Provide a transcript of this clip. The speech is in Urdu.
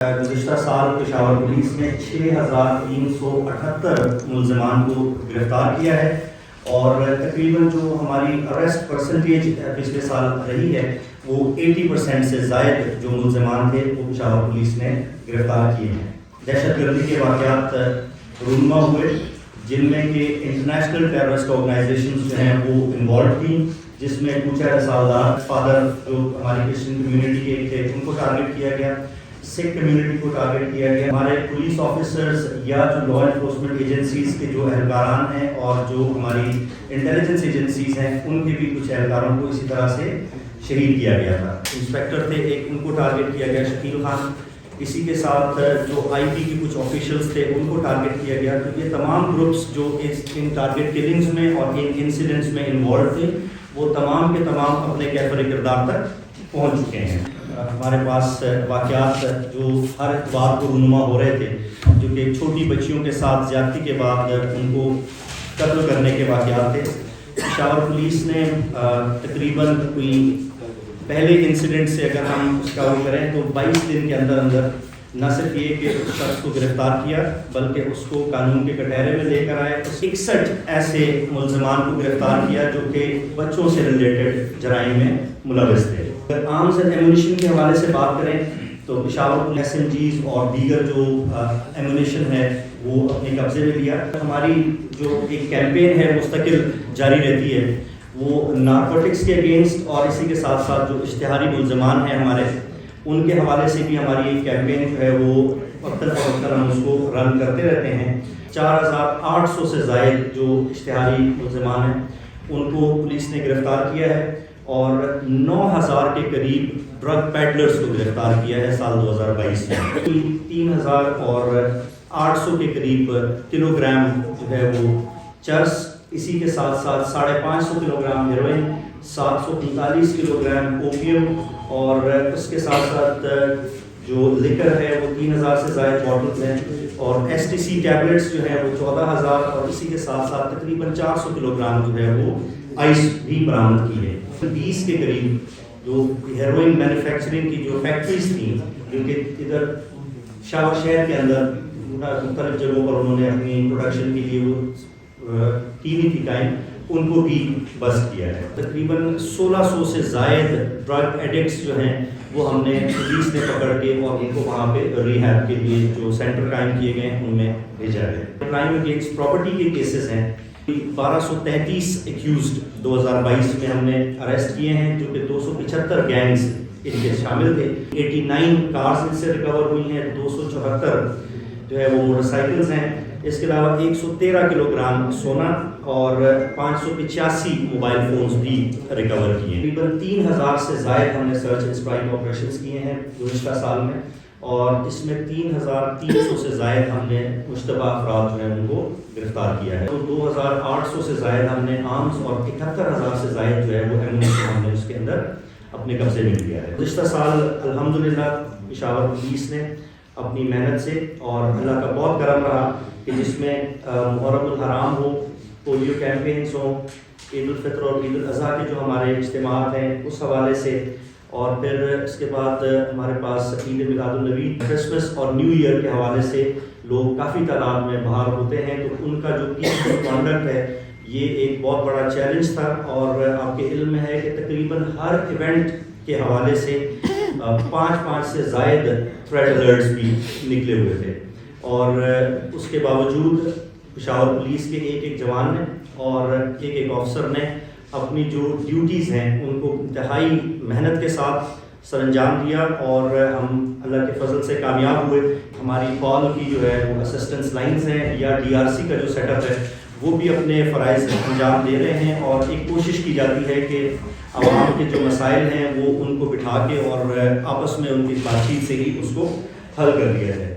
گزشتہ سال پشاور پولیس نے 6378 ملزمان کو گرفتار کیا ہے اور تقریباً جو ہماری اریسٹ پرسنٹیج پچھلے سال رہی ہے وہ 80% سے زائد جو ملزمان تھے وہ پشاور پولیس نے گرفتار کیے ہیں۔ دہشت گردی کے واقعات رونما ہوئے جن میں کہ انٹرنیشنل ٹیررسٹ آرگنائزیشنز جو ہیں وہ انوالو تھیں، جس میں کچھ رسالدار فادر جو ہماری کرسچن کمیونٹی کے تھے ان کو ٹارگٹ کیا گیا، سکھ کمیونٹی کو ٹارگٹ کیا گیا، ہمارے پولیس آفیسرز یا جو لا انفورسمنٹ ایجنسیز کے جو اہلکاران ہیں اور جو ہماری انٹیلیجنس ایجنسیز ہیں ان کے بھی کچھ اہلکاروں کو اسی طرح سے شہید کیا گیا تھا۔ انسپیکٹر تھے ایک، ان کو ٹارگٹ کیا گیا، شکیل خان، اسی کے ساتھ جو آئی پی کے کچھ آفیشلز تھے ان کو ٹارگٹ کیا گیا۔ تو یہ تمام گروپس جو ان ٹارگٹ کلنگز میں اور ان انسیڈنٹس میں انوالو تھے وہ تمام کے تمام اپنے کیفر کردار تک پہنچ چکے ہیں۔ ہمارے پاس واقعات جو ہر اتوار کو رونما ہو رہے تھے، جو کہ چھوٹی بچیوں کے ساتھ زیادتی کے بعد ان کو قتل کرنے کے واقعات تھے۔ پشاور پولیس نے تقریباً کوئی پہلے انسیڈنٹ سے اگر ہم اس کا وہ کریں تو 22 دن کے اندر اندر نہ صرف یہ کہ اس شخص کو گرفتار کیا بلکہ اس کو قانون کے کٹہرے میں لے کر آئے۔ 61 ایسے ملزمان کو گرفتار کیا جو کہ بچوں سے ریلیٹڈ جرائم میں ملوث تھے۔ اگر عام سے ایمونیشن کے حوالے سے بات کریں تو پشاور پولیس SMGs اور دیگر جو ایمونیشن ہے وہ اپنے قبضے میں لیا۔ ہماری جو ایک کیمپین ہے مستقل جاری رہتی ہے وہ نارکوٹکس کے اگینسٹ، اور اسی کے ساتھ ساتھ جو اشتہاری ملزمان ہیں ہمارے ان کے حوالے سے بھی ہماری ایک کیمپین جو ہے وہ وقتاً فوقتاً ہم اس کو رن کرتے رہتے ہیں۔ 4800 سے زائد جو اشتہاری ملزمان ہیں ان کو پولیس نے گرفتار کیا ہے اور 9000 کے قریب ڈرگ پیڈلرز کو گرفتار کیا ہے سال 2022 میں۔ 3800 کے قریب کلو گرام جو ہے وہ چرس، اسی کے ساتھ ساتھ 550 kilo gram heroine, 745 kilo gram opium, اور اس کے ساتھ ساتھ جو لیکر ہے وہ 3000 سے زائد بوٹلز ہیں، اور STC ٹیبلٹس جو ہیں وہ 14000، اور اسی کے ساتھ ساتھ تقریباً 400 کلو گرام جو ہے وہ آئس بھی برآمد کی ہے۔ 20 کے قریب جو ہیروئن مینوفیکچرنگ کی جو فیکٹریز تھیں جو کہ ادھر شاور شہر کے اندر مختلف جگہوں پر انہوں نے اپنی پروڈکشن کے لیے وہ کی ہوئی تھی قائم، ان کو بھی بست کیا ہے۔ تقریباً 1600 سے زائد ڈرگ ایڈکٹس جو ہیں وہ ہم نے پولیس نے پکڑ کے اور ان کو وہاں پہ ریہیب کے لیے جو سینٹر قائم کیے گئے ہیں ان میں بھیجا ہے۔ کرائم اگینسٹ پراپرٹی کے کیسز ہیں، 1233 ایکیوزڈ 2022 میں ہم نے اریسٹ کیے ہیں جو کہ 275 گینگز ان کے شامل تھے۔ 89 کارز ان سے ریکور ہوئی ہیں، 274 جو ہے وہ موٹر سائیکلز ہیں، اس کے علاوہ 113 کلو گرام سونا اور 585 موبائل فونز بھی ریکور کیے ہیں۔ تقریباً 3000 سے زائد ہم نے سرچ اینڈ اسٹرائک آپریشنز کیے ہیں گزشتہ سال میں، اور اس میں 3300 سے زائد ہم نے مشتبہ افراد جو ہیں ان کو گرفتار کیا ہے۔ 2800 سے زائد ہم نے آرمز اور 71000 سے زائد جو ہے وہ ایمونیشن ہم نے اس کے اندر اپنے قبضے میں لیا ہے۔ گزشتہ سال الحمدللہ پشاور پولیس نے اپنی محنت سے اور اللہ کا بہت کرم رہا کہ جس میں محرم الحرام ہو، پولیو کیمپینز ہوں، عید الفطر اور عید الاضحیٰ کے جو ہمارے اجتماعات ہیں اس حوالے سے، اور پھر اس کے بعد ہمارے پاس عید میلاد النبی، کرسمس اور نیو ایئر کے حوالے سے لوگ کافی تعداد میں باہر ہوتے ہیں، تو ان کا جو پیسفل کانڈکٹ ہے یہ ایک بہت بڑا چیلنج تھا۔ اور آپ کے علم میں ہے کہ تقریباً ہر ایونٹ کے حوالے سے 5 سے زائد تھریٹ الرٹس بھی نکلے ہوئے تھے، اور اس کے باوجود پشاور پولیس کے ایک جوان نے اور ایک آفسر نے اپنی جو ڈیوٹیز ہیں ان کو انتہائی محنت کے ساتھ سر انجام دیا، اور ہم اللہ کے فضل سے کامیاب ہوئے۔ ہماری فال کی جو ہے وہ اسسٹنس لائنز ہیں یا DRC کا جو سیٹ اپ ہے وہ بھی اپنے فرائض انجام دے رہے ہیں، اور ایک کوشش کی جاتی ہے کہ عوام کے جو مسائل ہیں وہ ان کو بٹھا کے اور آپس میں ان کی بات چیت سے ہی اس کو حل کر دیا جائے۔